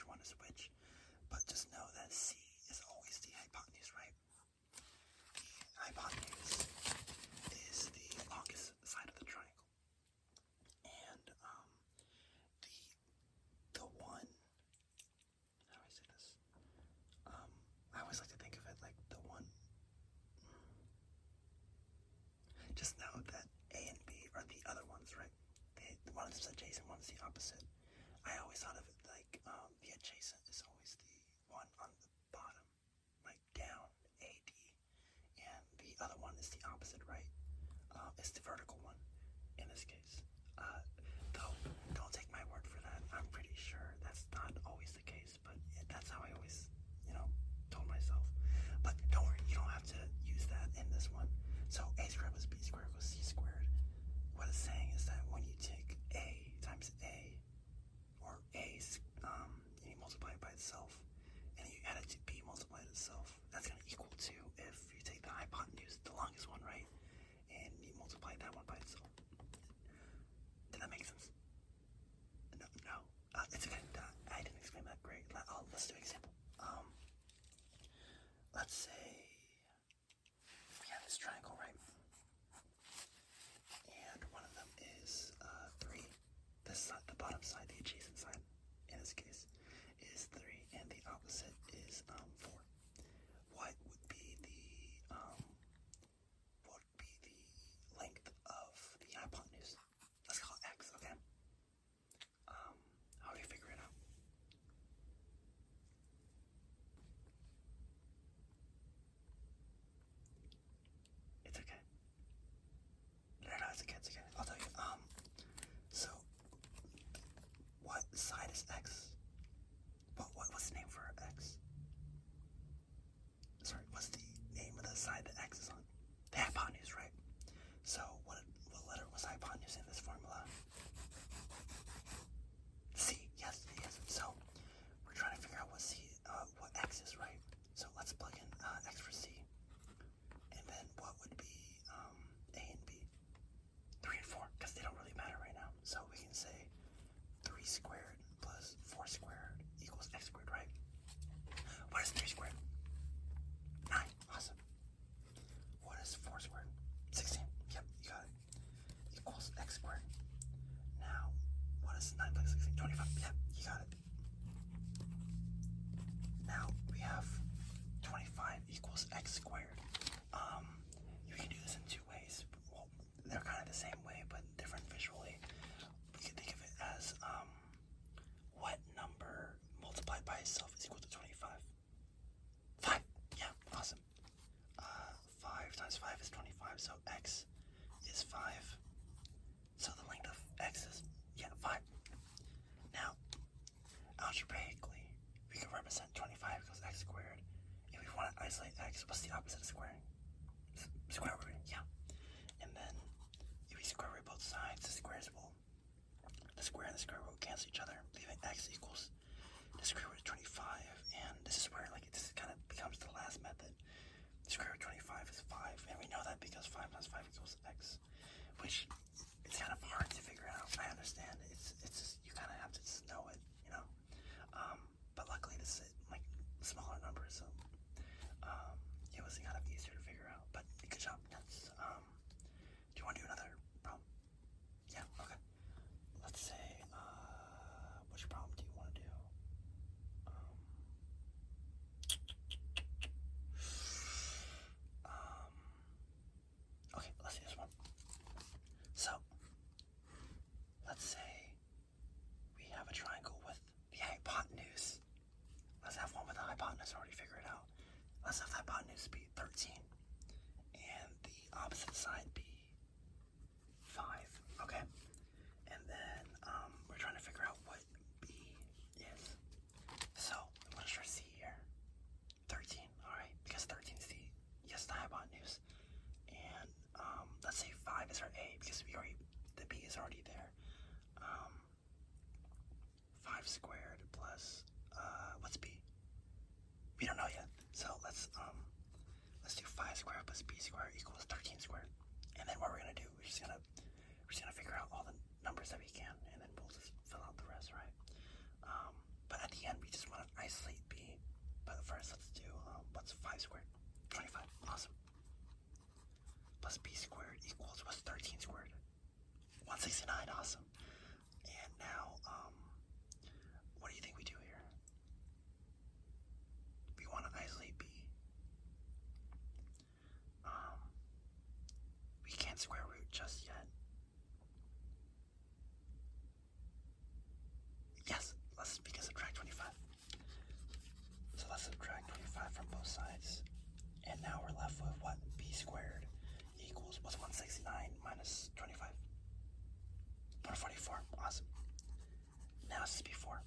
which one is which, but just know that C is always the hypotenuse, right? The hypotenuse is the longest side of the triangle, and the one. How do I say this? I always like to think of it like the one. Just know that A and B are the other ones, right? One is adjacent, one is the opposite. I always thought of it like the adjacent is always the one on the bottom, like down, AD, and the other one is the opposite, right? It's the vertical one in this case. Though, don't take my word for that. I'm pretty sure that's not always the case, but that's how I always, told myself. But don't worry, you don't have to use that in this one. So A squared plus B squared equals C squared. What it's saying is that when you take A times A, or A, and you multiply it by itself, and you add it to B multiplied itself, that's going to equal to, if you take the hypotenuse, the longest one, right, and you multiply that one by itself. Did that make sense? No. It's okay. I didn't explain that great. Let's do an example. Let's say we have this triangle, right? And one of them is 3. This side, the bottom side, the adjacent side, in this case, is 3, and the opposite is 4. What would be the length of the hypotenuse? Let's call it x, okay? How do you figure it out? It's okay. No, it's okay, it's okay. I'll tell you. So, what side is x? What's the name for x? Sorry, what's the name of the side that x is on? The hypotenuse, right? So, what letter was hypotenuse in this formula? C, yes. So, we're trying to figure out what x is, right? So, let's plug in x for C. And then what would be A and B? 3 and 4, because they don't really matter right now. So, we can say 3 squared plus 4 squared equals x squared, right? What is 3 squared? 9. Awesome. What is 4 squared? 16. Yep, you got it. Equals x squared. Now, what is 9 plus 16? 25. Yep, you got it. Now, we have 25 equals x squared. You can do this in 2 ways. Well, they're kind of the same way, but different visually. We can think of it as what number multiplied by itself is equal to 25? 5. Yeah, awesome. 5 times 5 is 25, so x is 5. So the length of x is, 5. Now, algebraically, we can represent 25 equals x squared. If we want to isolate x, what's the opposite of squaring? Square root, yeah. And then, if we square root both sides, the squares will, the square and the square root cancel each other, leaving x equals the square root of 25. And this is where, this kind of becomes the last method. The square root of 25 is 5, and we know that because 5 times 5 equals x, which it's kind of hard to figure out. I understand. It's just, you kind of have to just know it, but luckily this is smaller numbers, so it was kind of easier to figure out. But good job. Yes. Do you want to do another problem? Yeah. Okay. Let's say, which problem do you want to do? Okay, let's do this one. So, let's say we have a triangle with the hypotenuse. Let's have one with the hypotenuse already figured out. Let's have the hypotenuse be 13 and the opposite side be 5, okay? And then we're trying to figure out what B is. So, what is our C here? 13, alright? Because 13 is the hypotenuse. And let's say 5 is our A because the B is already there. 5 squared plus, what's B? We don't know yet. So let's do 5 squared plus B squared equals 13 squared. And then what we're gonna do, we're just gonna figure out all the numbers that we can, and then we'll just fill out the rest, right? But at the end, we just isolate b. But first, let's do what's 5 squared? 25. Awesome. Plus b squared equals what's 13 squared? 169. Awesome. And now, what do you think we do here? We want to isolate b. We can't square root just yet. Yes, because subtract 25. So let's subtract 25 from both sides. And now we're left with what? B squared equals, what's 169 minus 25? 144. Awesome. Now this is before.